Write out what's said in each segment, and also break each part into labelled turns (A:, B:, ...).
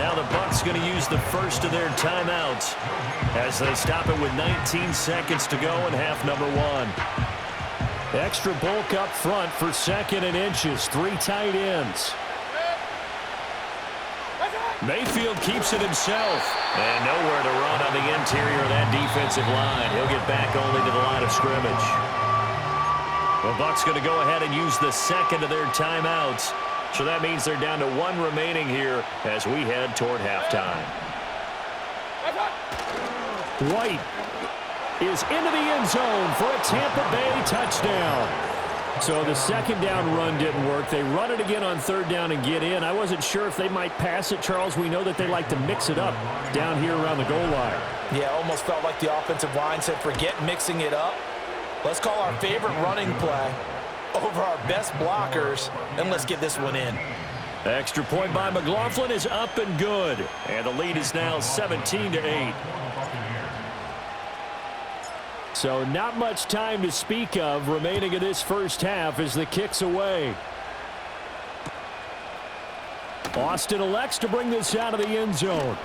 A: Now the Bucs going to use the first of their timeouts as they stop it with 19 seconds to go in half number one. Extra bulk up front for second and inches. 3 tight ends. Mayfield keeps it himself. And nowhere to run on the interior of that defensive line. He'll get back only to the line of scrimmage. The Bucs going to go ahead and use the second of their timeouts. So that means they're down to 1 remaining here as we head toward halftime. White is into the end zone for a Tampa Bay touchdown. So the second down run didn't work. They run it again on third down and get in. I wasn't sure if they might pass it, Charles. We know that they like to mix it up down here around the goal line.
B: Yeah, almost felt like the offensive line said, forget mixing it up. Let's call our favorite running play over our best blockers, and let's get this one in.
A: Extra point by McLaughlin is up and good. And the lead is now 17-8. So not much time to speak of remaining in this first half as the kick's away. Austin elects to bring this out of the end zone.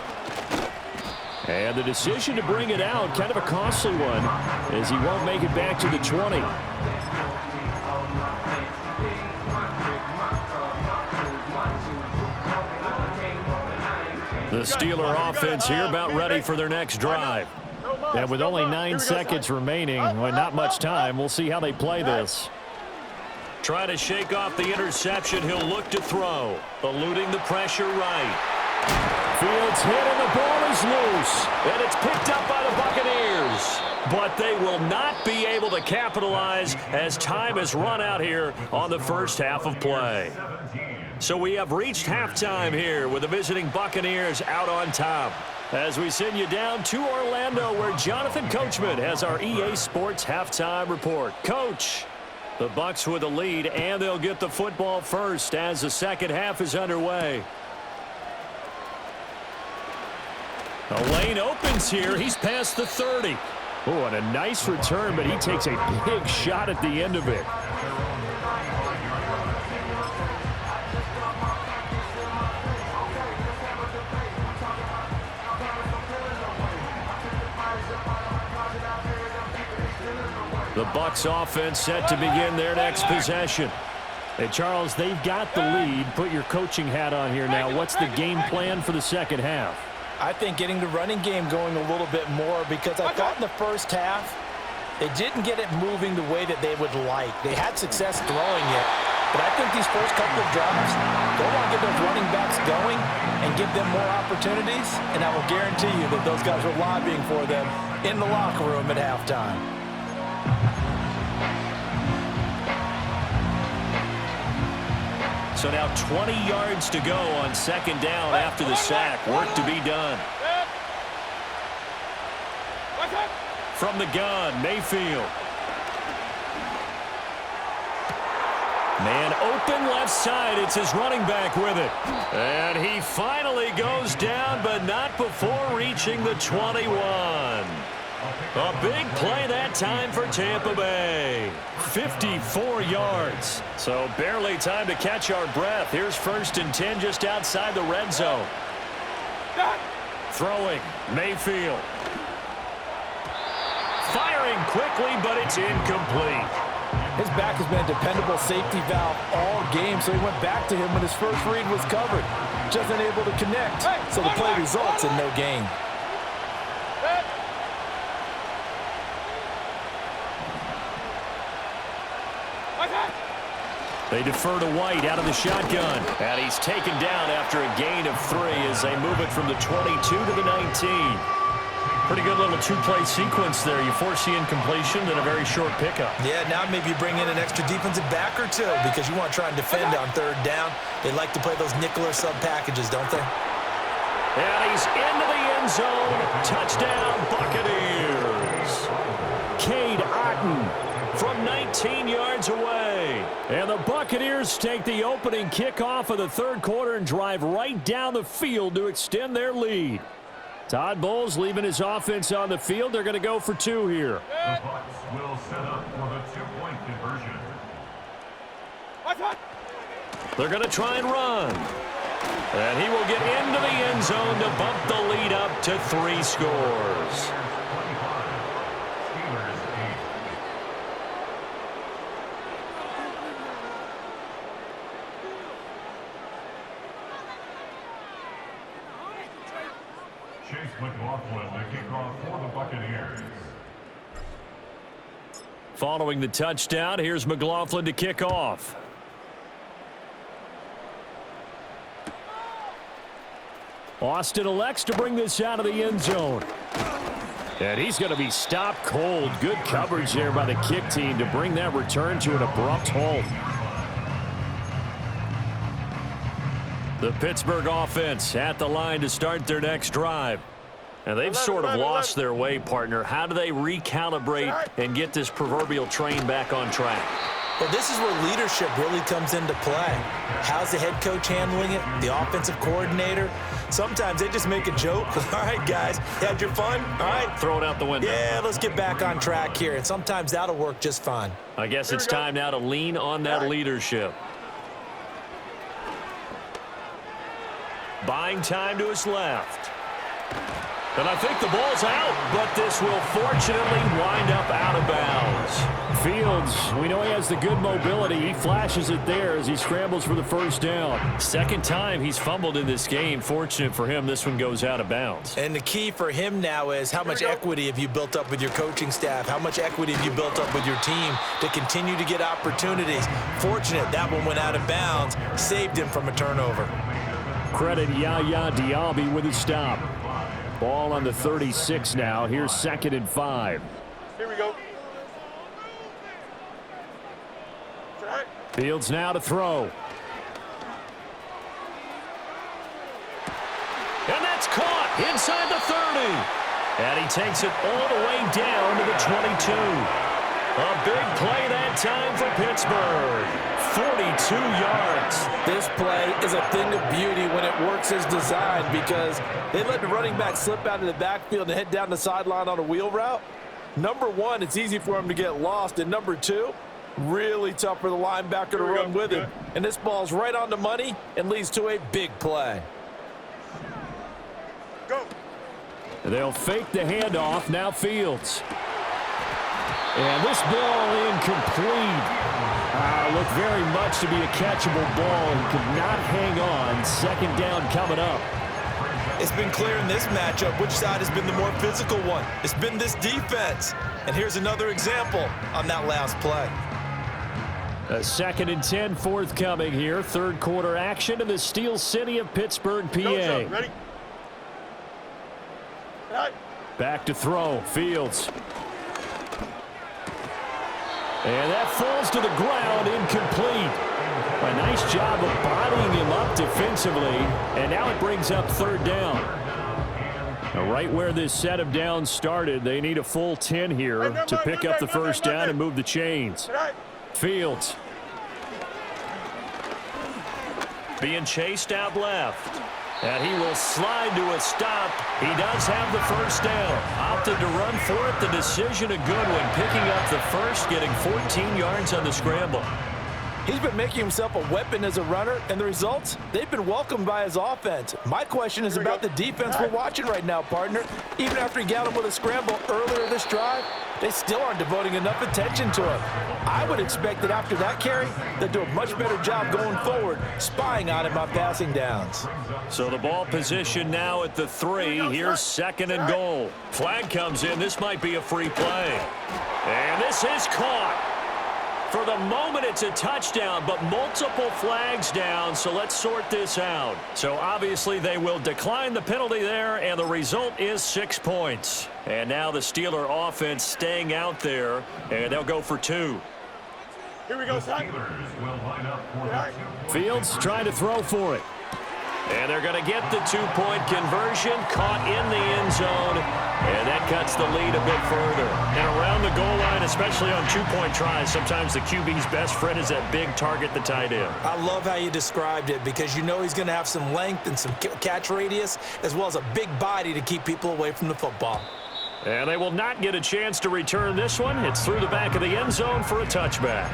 A: And the decision to bring it out, kind of a costly one, as he won't make it back to the 20. The Steeler offense here about ready for their next drive. And with only 9 seconds remaining, well, not much time, we'll see how they play this. Try to shake off the interception. He'll look to throw. Eluding the pressure right. Fields hit and the ball is loose. And it's picked up by the Buccaneers. But they will not be able to capitalize as time has run out here on the first half of play. So we have reached halftime here with the visiting Buccaneers out on top. As we send you down to Orlando, where Jonathan Coachman has our EA Sports halftime report. Coach, the Bucs with the lead, and they'll get the football first as the second half is underway. The lane opens here. He's past the 30. Oh, and a nice return, but he takes a big shot at the end of it. The Bucs offense set to begin their next possession. Hey, Charles, they've got the lead. Put your coaching hat on here now. What's the game plan for the second half?
B: I think getting the running game going a little bit more, because I thought in the first half they didn't get it moving the way that they would like. They had success throwing it, but I think these first couple of drives, they want to get those running backs going and give them more opportunities, and I will guarantee you that those guys were lobbying for them in the locker room at halftime.
A: So now 20 yards to go on second down after the sack. Work to be done. From the gun, Mayfield. Man open left side. It's his running back with it. And he finally goes down, but not before reaching the 21. A big play that time for Tampa Bay. 54 yards. So barely time to catch our breath. Here's 1st and 10 just outside the red zone. Throwing, Mayfield. Firing quickly, but it's incomplete.
B: His back has been a dependable safety valve all game, so he went back to him when his first read was covered. Just unable to connect, so the play results in no gain.
A: They defer to White out of the shotgun. And he's taken down after a gain of 3 as they move it from the 22 to the 19. Pretty good little 2-play sequence there. You force the incompletion, then a very short pickup.
B: Yeah, now maybe you bring in an extra defensive back or two because you want to try and defend on third down. They like to play those nickel or sub packages, don't they?
A: And he's into the end zone. Touchdown, Buccaneers. Cade Otton from 19 yards away. And the Buccaneers take the opening kickoff of the third quarter and drive right down the field to extend their lead. Todd Bowles leaving his offense on the field. They're going to go for 2 here.
C: The Bucs will set up for the 2-point conversion.
A: They're going to try and run. And he will get into the end zone to bump the lead up to 3 scores.
C: Chase McLaughlin to kick off for the Buccaneers.
A: Following the touchdown, here's McLaughlin to kick off. Austin elects to bring this out of the end zone. And he's going to be stopped cold. Good coverage there by the kick team to bring that return to an abrupt halt. The Pittsburgh offense at the line to start their next drive. And they've sort of lost their way, partner. How do they recalibrate and get this proverbial train back on track?
B: Well, this is where leadership really comes into play. How's the head coach handling it? The offensive coordinator? Sometimes they just make a joke. All right, guys, had your fun? All right.
A: Throw it out the window.
B: Yeah, let's get back on track here. And sometimes that'll work just fine.
A: I guess it's time now to lean on that leadership. Buying time to his left. And I think the ball's out, but this will fortunately wind up out of bounds. Fields, we know he has the good mobility. He flashes it there as he scrambles for the first down. Second time he's fumbled in this game. Fortunate for him, this one goes out of bounds.
B: And the key for him now is how much equity have you built up with your coaching staff? How much equity have you built up with your team to continue to get opportunities? Fortunate that one went out of bounds, saved him from a turnover.
A: Credit Yaya Diaby with his stop. Ball on the 36 now. Here's 2nd and 5.
D: Here we go.
A: Fields now to throw. And that's caught inside the 30. And he takes it all the way down to the 22. A big play that time for Pittsburgh. 42 yards.
B: This play is a thing of beauty when it works as designed because they let the running back slip out of the backfield and head down the sideline on a wheel route. Number one, it's easy for him to get lost. And number two, really tough for the linebacker to run with him. And this ball's right on the money and leads to a big play.
D: Go.
A: They'll fake the handoff. Now Fields. And this ball incomplete. Looked very much to be a catchable ball. He could not hang on. 2nd down coming up.
B: It's been clear in this matchup which side has been the more physical one. It's been this defense. And here's another example on that last play.
A: A 2nd and 10 forthcoming here. 3rd quarter action in the Steel City of Pittsburgh, PA.
D: Ready?
A: Back to throw. Fields. And that falls to the ground, incomplete. A nice job of bodying him up defensively. And now it brings up 3rd down. Now right where this set of downs started, they need a full 10 here to pick up the first down and move the chains. Fields. Being chased out left. And he will slide to a stop. He does have the first down. Opted to run for it. The decision a good one. Picking up the first, getting 14 yards on the scramble.
B: He's been making himself a weapon as a runner, and the results, they've been welcomed by his offense. My question is about the defense we're watching right now, partner. Even after he got him with a scramble earlier this drive, they still aren't devoting enough attention to him. I would expect that after that carry, they'll do a much better job going forward, spying on him on passing downs.
A: So the ball position now at the 3. Here's 2nd and goal. Flag comes in. This might be a free play. And this is caught. For the moment, it's a touchdown, but multiple flags down, so let's sort this out. So obviously they will decline the penalty there, and the result is 6 points. And now the Steeler offense staying out there, and they'll go for 2.
D: Here we go, son.
A: Fields trying to throw for it. And they're going to get the 2-point conversion, caught in the end zone, and that cuts the lead a bit further. And around the goal line, especially on 2-point tries, sometimes the QB's best friend is that big target, the tight end.
B: I love how you described it because you know he's going to have some length and some catch radius as well as a big body to keep people away from the football.
A: And they will not get a chance to return this one. It's through the back of the end zone for a touchback.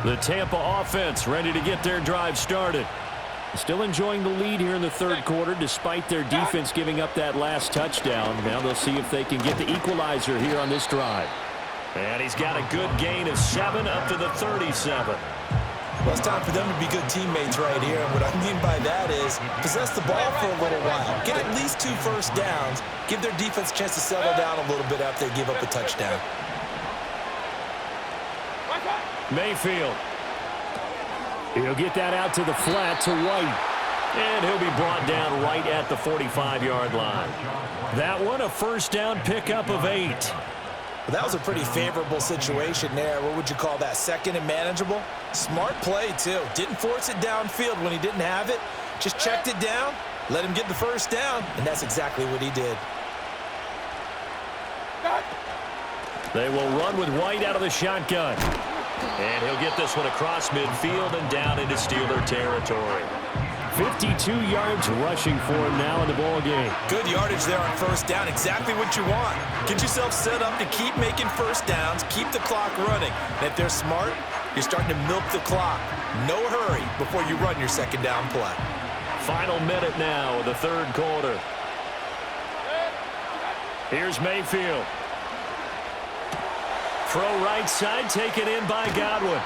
A: The Tampa offense ready to get their drive started. Still enjoying the lead here in the third quarter despite their defense giving up that last touchdown. Now they'll see if they can get the equalizer here on this drive. And he's got a good gain of 7 up to the 37.
B: Well, it's time for them to be good teammates right here. And what I mean by that is possess the ball for a little while. Get at least 2 first downs. Give their defense a chance to settle down a little bit after they give up a touchdown.
A: Mayfield. He'll get that out to the flat to White. And he'll be brought down right at the 45-yard line. That one a first down pickup of 8.
B: Well, that was a pretty favorable situation there. What would you call that? Second and manageable? Smart play, too. Didn't force it downfield when he didn't have it. Just checked it down, let him get the first down, and that's exactly what he did.
A: They will run with White out of the shotgun. And he'll get this one across midfield and down into Steeler territory. 52 yards rushing for him now in the ball game.
B: Good yardage there on first down. Exactly what you want. Get yourself set up to keep making first downs, keep the clock running. And if they're smart, you're starting to milk the clock. No hurry before you run your second down play.
A: Final minute now of the third quarter. Here's Mayfield. Throw right side, taken in by Godwin.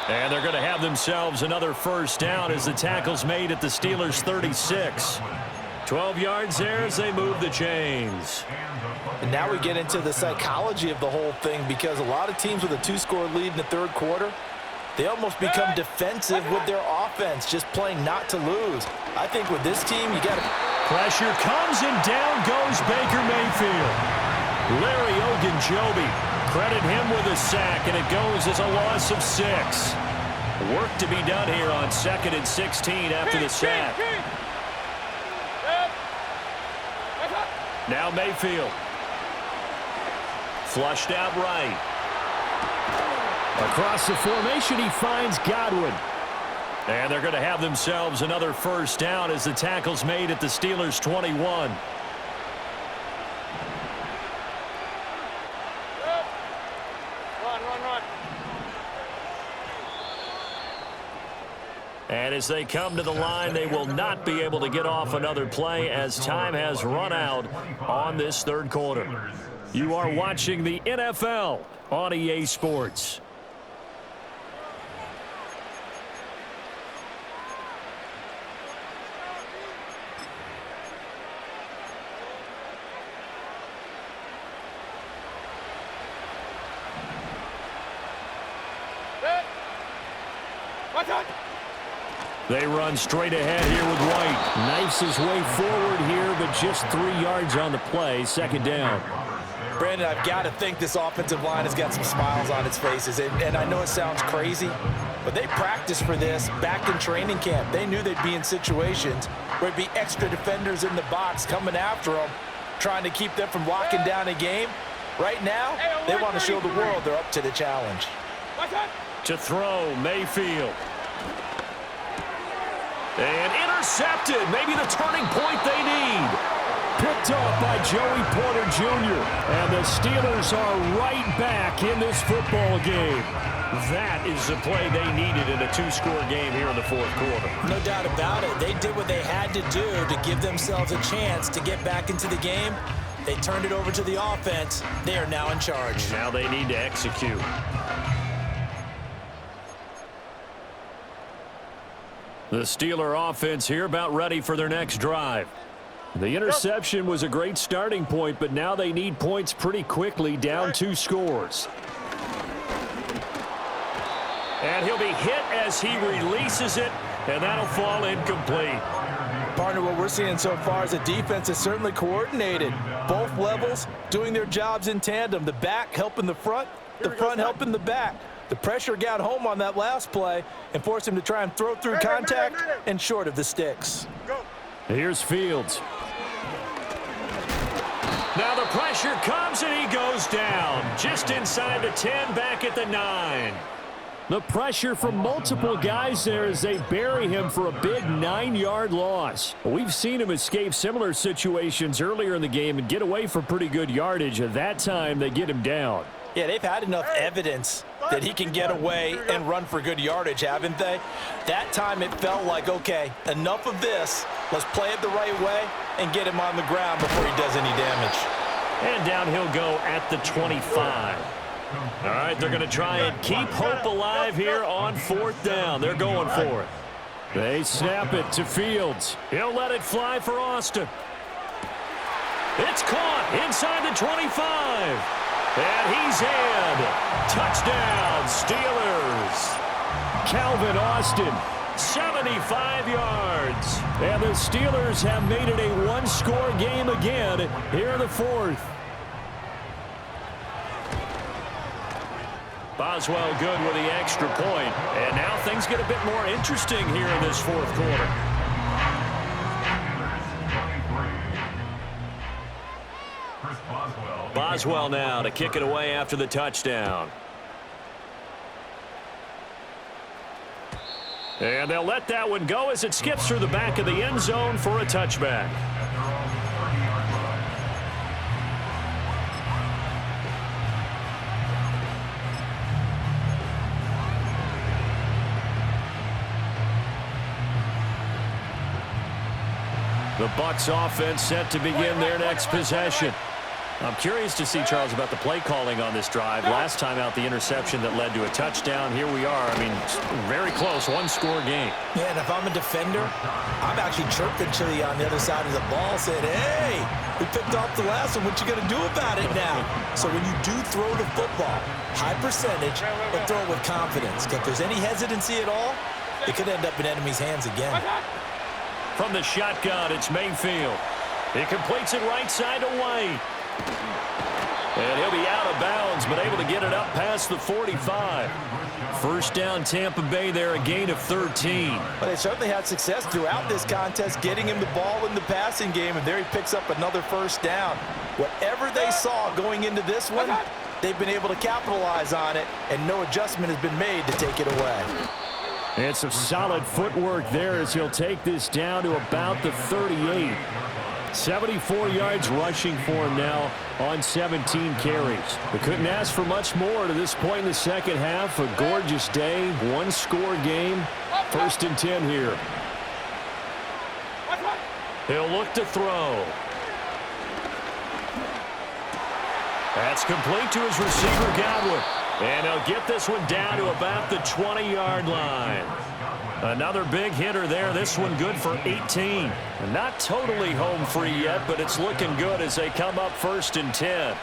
A: And they're going to have themselves another first down as the tackle's made at the Steelers' 36. 12 yards there as they move the chains.
B: And now we get into the psychology of the whole thing, because a lot of teams with a 2-score lead in the third quarter, they almost become defensive with their offense, just playing not to lose. I think with this team, you got to...
A: Pressure comes and down goes Baker Mayfield. Larry Ogunjobi. Credit him with a sack, and it goes as a loss of 6. Work to be done here on 2nd and 16 after the sack. Now Mayfield. Flushed out right. Across the formation, he finds Godwin. And they're going to have themselves another first down as the tackle's made at the Steelers' 21. And as they come to the line, they will not be able to get off another play as time has run out on this third quarter. You are watching the NFL on EA Sports. They run straight ahead here with White. Knifes his way forward here, but just 3 yards on the play. Second down.
B: Brandon, I've got to think this offensive line has got some smiles on its faces. And I know it sounds crazy, but they practiced for this back in training camp. They knew they'd be in situations where there'd be extra defenders in the box coming after them, trying to keep them from locking down a game. Right now, they want to show the world they're up to the challenge.
A: To throw, Mayfield. And intercepted. Maybe the turning point they need. Picked off by Joey Porter Jr. And the Steelers are right back in this football game. That is the play they needed in a 2-score game here in the fourth quarter.
B: No doubt about it. They did what they had to do to give themselves a chance to get back into the game. They turned it over to the offense. They are now in charge.
A: Now they need to execute. The Steeler offense here about ready for their next drive. The interception was a great starting point, but now they need points pretty quickly, down 2 scores. And he'll be hit as he releases it, and that'll fall incomplete.
B: Partner, what we're seeing so far is the defense is certainly coordinated. Both levels doing their jobs in tandem. The back helping the front helping the back. The pressure got home on that last play and forced him to try and throw through contact and short of the sticks.
A: Here's Fields. Now the pressure comes and he goes down. Just inside the 10, back at the 9. The pressure from multiple guys there as they bury him for a big 9-yard loss. We've seen him escape similar situations earlier in the game and get away for pretty good yardage. At that time, they get him down.
B: Yeah, they've had enough evidence that he can get away and run for good yardage, haven't they? That time it felt like, okay, enough of this. Let's play it the right way and get him on the ground before he does any damage.
A: And down he'll go at the 25. All right, they're going to try and keep hope alive here on 4th down. They're going for it. They snap it to Fields. He'll let it fly for Austin. It's caught inside the 25. And he's in. Touchdown, Steelers. Calvin Austin, 75 yards. And the Steelers have made it a one-score game again here in the 4th. Boswell good with the extra point. And now things get a bit more interesting here in this 4th quarter. Boswell now to kick it away after the touchdown. And they'll let that one go as it skips through the back of the end zone for a touchback. The Bucs offense set to begin their next possession. I'm curious to see, Charles, about the play calling on this drive. Last time out, the interception that led to a touchdown. Here we are. I mean, very close, one-score game.
B: Yeah, and if I'm a defender, I'm actually chirping to you on the other side of the ball, saying, hey, we picked off the last one. What you going to do about it now? So when you do throw the football, high percentage, but throw it with confidence. If there's any hesitancy at all, it could end up in enemy's hands again.
A: From the shotgun, it's Mayfield. He completes it right side to White. And he'll be out of bounds, but able to get it up past the 45. First down, Tampa Bay there, a gain of 13.
B: Well, they certainly had success throughout this contest, getting him the ball in the passing game, and there he picks up another first down. Whatever they saw going into this one, they've been able to capitalize on it, and no adjustment has been made to take it away.
A: And some solid footwork there as he'll take this down to about the 38. 74 yards rushing for him now on 17 carries. We couldn't ask for much more to this point in the second half. A gorgeous day, one-score game. 1st and 10 here. He'll look to throw. That's complete to his receiver, Godwin. And he'll get this one down to about the 20-yard line. Another big hitter there. This one good for 18. Not totally home free yet, but it's looking good as they come up 1st and 10.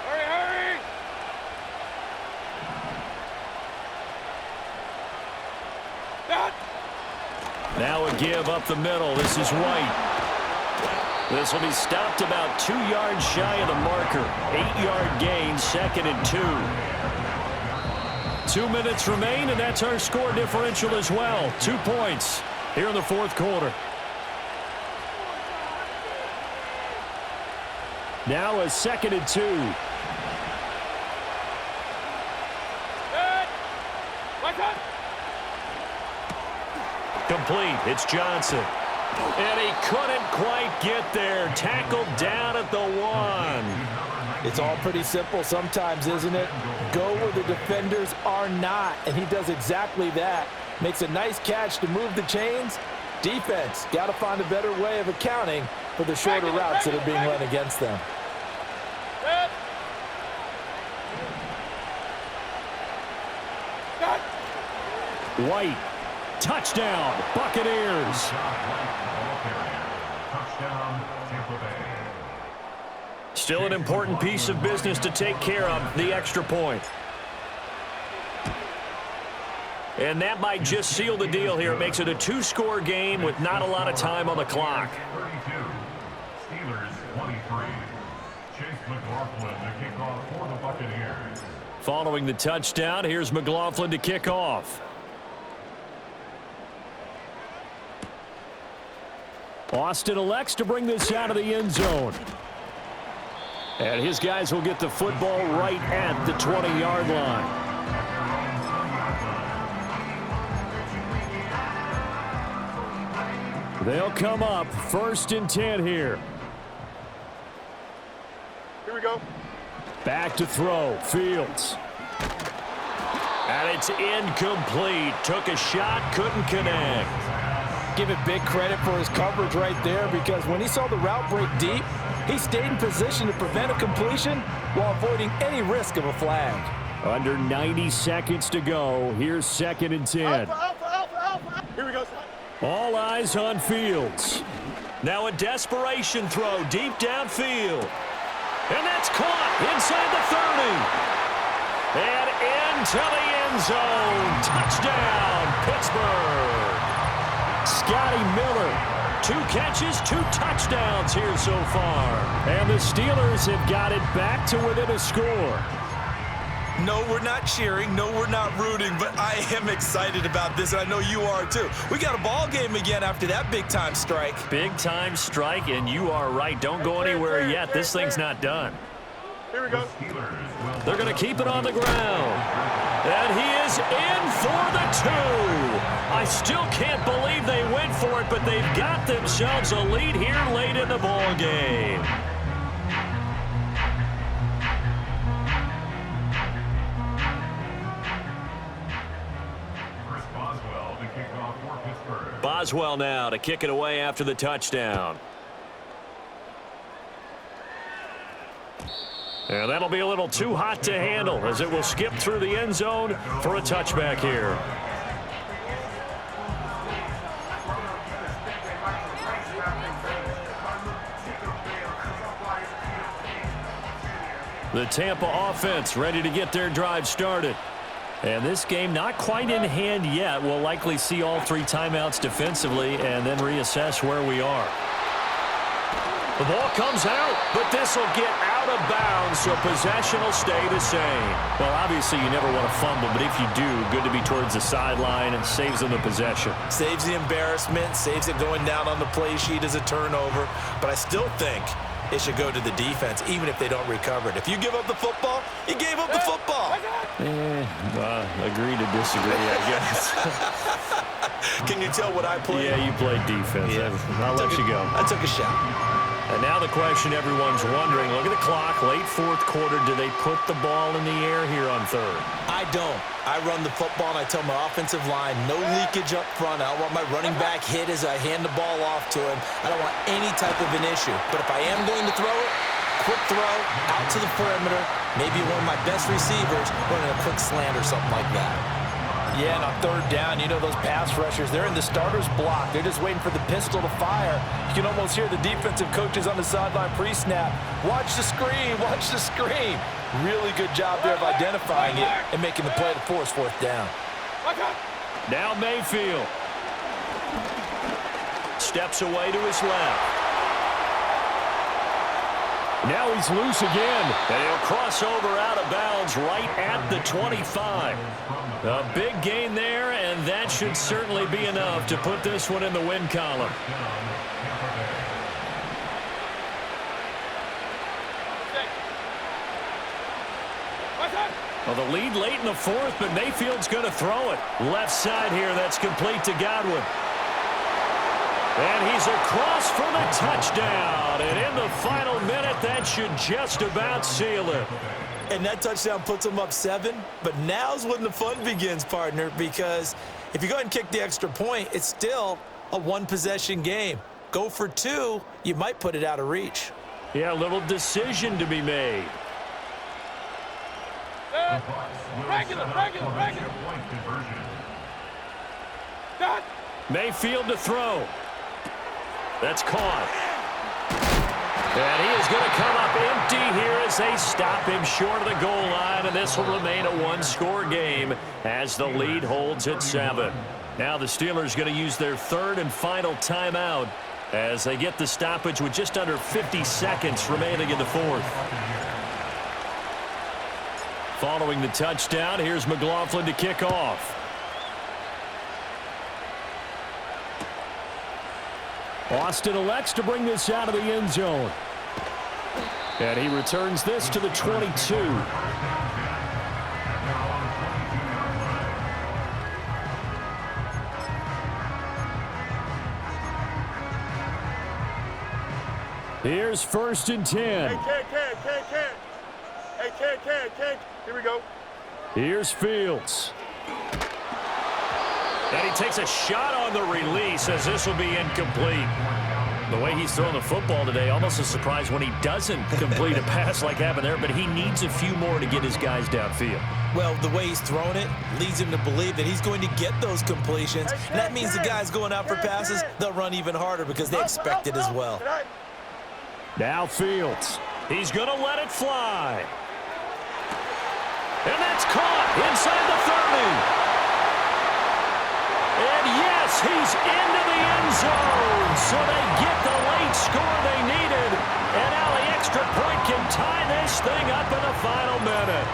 D: Hurry!
A: Now a give up the middle. This is White. This will be stopped about 2 yards shy of the marker. 8-yard gain, 2nd and 2. 2 minutes remain, and that's our score differential as well. 2 points here in the 4th quarter. Now a 2nd and 2. Complete. It's Johnson. And he couldn't quite get there. Tackled down at the 1.
B: It's all pretty simple sometimes, isn't it? Go where the defenders are not, and he does exactly that. Makes a nice catch to move the chains. Defense, got to find a better way of accounting for the shorter routes that are being run against them.
A: White. Touchdown, Buccaneers. Still an important piece of business to take care of, the extra point. And that might just seal the deal here. It makes it a 2-score game with not a lot of time on the clock.
C: 32, Steelers 23. Chase McLaughlin to kick off for the Buccaneers.
A: Following the touchdown, here's McLaughlin to kick off. Austin elects to bring this out of the end zone. And his guys will get the football right at the 20-yard line. They'll come up 1st and 10 here.
D: Here we go.
A: Back to throw. Fields. And it's incomplete. Took a shot, couldn't connect.
B: Give it big credit for his coverage right there, because when he saw the route break deep, he stayed in position to prevent a completion while avoiding any risk of a flag.
A: Under 90 seconds to go. Here's 2nd and 10.
D: Alpha. Here we go, son.
A: All eyes on Fields. Now a desperation throw deep downfield. And that's caught inside the 30. And into the end zone. Touchdown, Pittsburgh. Scotty Miller. 2 catches, 2 touchdowns here so far. And the Steelers have got it back to within a score.
E: No, we're not cheering. No, we're not rooting, but I am excited about this, and I know you are too. We got a ball game again after that big-time strike.
A: Big-time strike, and you are right. Don't go anywhere yet. This thing's not done.
D: Here we go.
A: They're going to keep it on the ground. And he is in for the 2. I still can't believe they went for it, but they've got themselves a lead here late in the ball game. Boswell now to kick it away after the touchdown. And that'll be a little too hot to handle as it will skip through the end zone for a touchback here. The Tampa offense ready to get their drive started. And this game not quite in hand yet. We'll likely see all 3 timeouts defensively and then reassess where we are. The ball comes out, but this will get out of bounds, so possession will stay the same. Well, obviously you never want to fumble, but if you do, good to be towards the sideline and saves them the possession.
B: Saves the embarrassment, saves it going down on the play sheet as a turnover. But I still think it should go to the defense, even if they don't recover it. If you give up the football, you gave up the football.
A: Agree to disagree, I guess.
B: Can you tell what I played?
A: Yeah, you played defense.
B: Yeah.
A: I'll let you go.
B: I took a shot.
A: And now the question everyone's wondering, look at the clock, late 4th quarter, do they put the ball in the air here on 3rd?
B: I don't. I run the football, and I tell my offensive line, no leakage up front. I don't want my running back hit as I hand the ball off to him. I don't want any type of an issue. But if I am going to throw it, quick throw, out to the perimeter, maybe one of my best receivers running a quick slant or something like that. Yeah, and on 3rd down, you know those pass rushers, they're in the starter's block. They're just waiting for the pistol to fire. You can almost hear the defensive coaches on the sideline pre-snap. Watch the screen, watch the screen. Really good job there of identifying it and making the play to force 4th down.
A: Now Mayfield. Steps away to his left. Now he's loose again, and he'll cross over out of bounds right at the 25. A big gain there, and that should certainly be enough to put this one in the win column. Well, the lead late in the 4th, but Mayfield's going to throw it. Left side here, that's complete to Godwin. And he's across for the touchdown. And in the final minute, that should just about seal it.
B: And that touchdown puts them up 7. But now's when the fun begins, partner, because if you go ahead and kick the extra point, it's still a 1-possession game. Go for 2, you might put it out of reach.
A: Yeah, a little decision to be made.
D: Regular.
A: Mayfield to throw. That's caught. And he is going to come up empty here as they stop him short of the goal line, and this will remain a 1-score game as the lead holds at 7. Now the Steelers going to use their 3rd and final timeout as they get the stoppage with just under 50 seconds remaining in the 4th. Following the touchdown, here's McLaughlin to kick off. Austin elects to bring this out of the end zone. And he returns this to the 22. Here's 1st and 10.
D: Hey, Ken. Hey, Ken. Here we go.
A: Here's Fields. And he takes a shot on the release as this will be incomplete. The way he's throwing the football today, almost a surprise when he doesn't complete a pass like happened there, but he needs a few more to get his guys downfield.
E: Well, the way he's thrown it leads him to believe that he's going to get those completions. And that means the guys going out for passes, they'll run even harder because they expect it as well.
A: Now Fields. He's going to let it fly. And that's caught inside the 30. And yes, he's into the end zone. So they get the late score they needed. And now the extra point can tie this thing up in the final minute.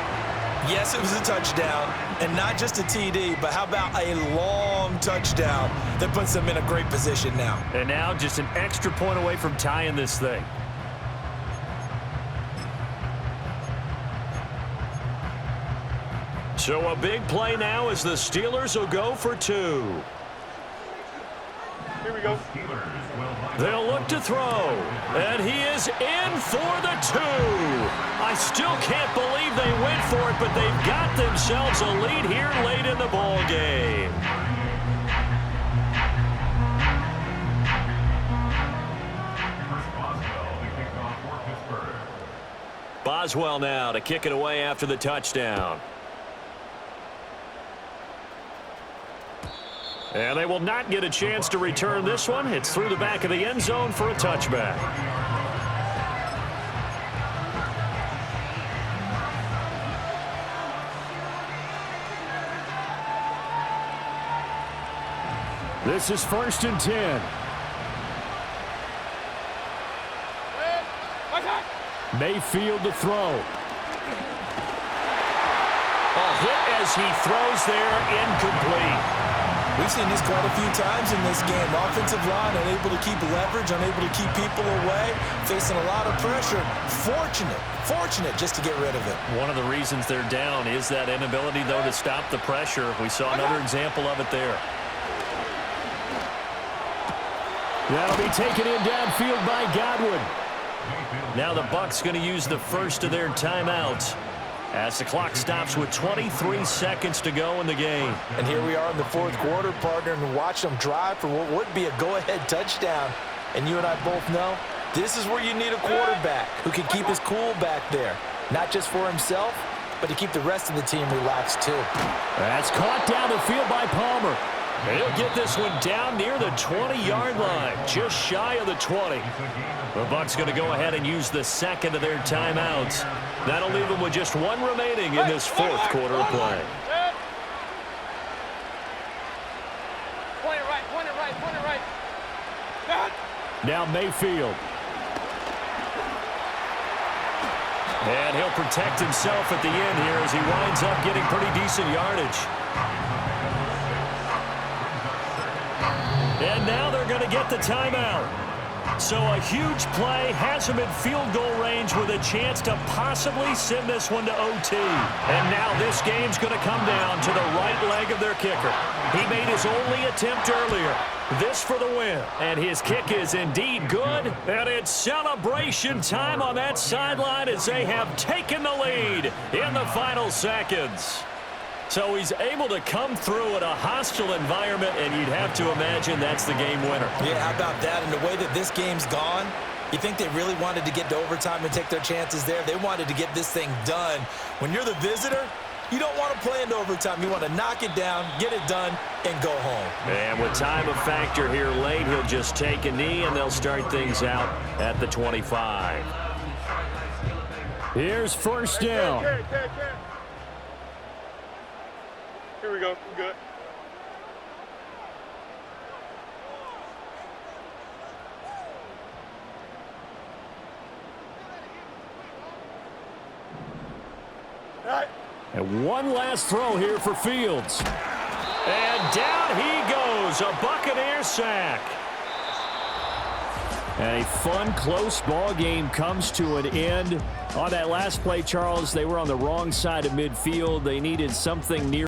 E: Yes, it was a touchdown, and not just a TD, but how about a long touchdown that puts them in a great position now.
A: And now just an extra point away from tying this thing. So a big play now as the Steelers will go for 2.
D: Here we go.
A: They'll look to throw, and he is in for the 2. I still can't believe they went for it, but they've got themselves a lead here late in the ball game. Boswell now to kick it away after the touchdown. And they will not get a chance to return this one. It's through the back of the end zone for a touchback. This is 1st and 10. Mayfield to throw. A hit as he throws there, incomplete.
E: We've seen this quite a few times in this game. Offensive line unable to keep leverage, unable to keep people away, facing a lot of pressure. Fortunate just to get rid of it.
A: One of the reasons they're down is that inability, though, to stop the pressure. We saw another example of it there. That'll be taken in downfield by Godwin. Now the Bucs going to use the first of their timeouts as the clock stops with 23 seconds to go in the game.
B: And here we are in the 4th quarter, partner, and watch them drive for what would be a go-ahead touchdown. And you and I both know this is where you need a quarterback who can keep his cool back there, not just for himself, but to keep the rest of the team relaxed too.
A: That's caught down the field by Palmer. He'll get this one down near the 20-yard line, just shy of the 20. The Bucs going to go ahead and use the second of their timeouts. That'll leave them with just one remaining in this 4th quarter of play.
D: Point it right.
A: Now Mayfield. And he'll protect himself at the end here as he winds up getting pretty decent yardage. And now they're going to get the timeout. So a huge play has him in field goal range with a chance to possibly send this one to OT. And now this game's going to come down to the right leg of their kicker. He made his only attempt earlier. This for the win. And his kick is indeed good. And it's celebration time on that sideline as they have taken the lead in the final seconds. So he's able to come through in a hostile environment, and you'd have to imagine that's the game winner.
E: Yeah, how about that? And the way that this game's gone, you think they really wanted to get to overtime and take their chances there? They wanted to get this thing done. When you're the visitor, you don't want to play into overtime. You want to knock it down, get it done, and go home.
A: And with time of factor here late, he'll just take a knee, and they'll start things out at the 25. Here's 1st down.
D: Here we go. We're good.
A: And one last throw here for Fields. And down he goes, a Buccaneer sack. And a fun, close ball game comes to an end. On that last play, Charles, they were on the wrong side of midfield. They needed something near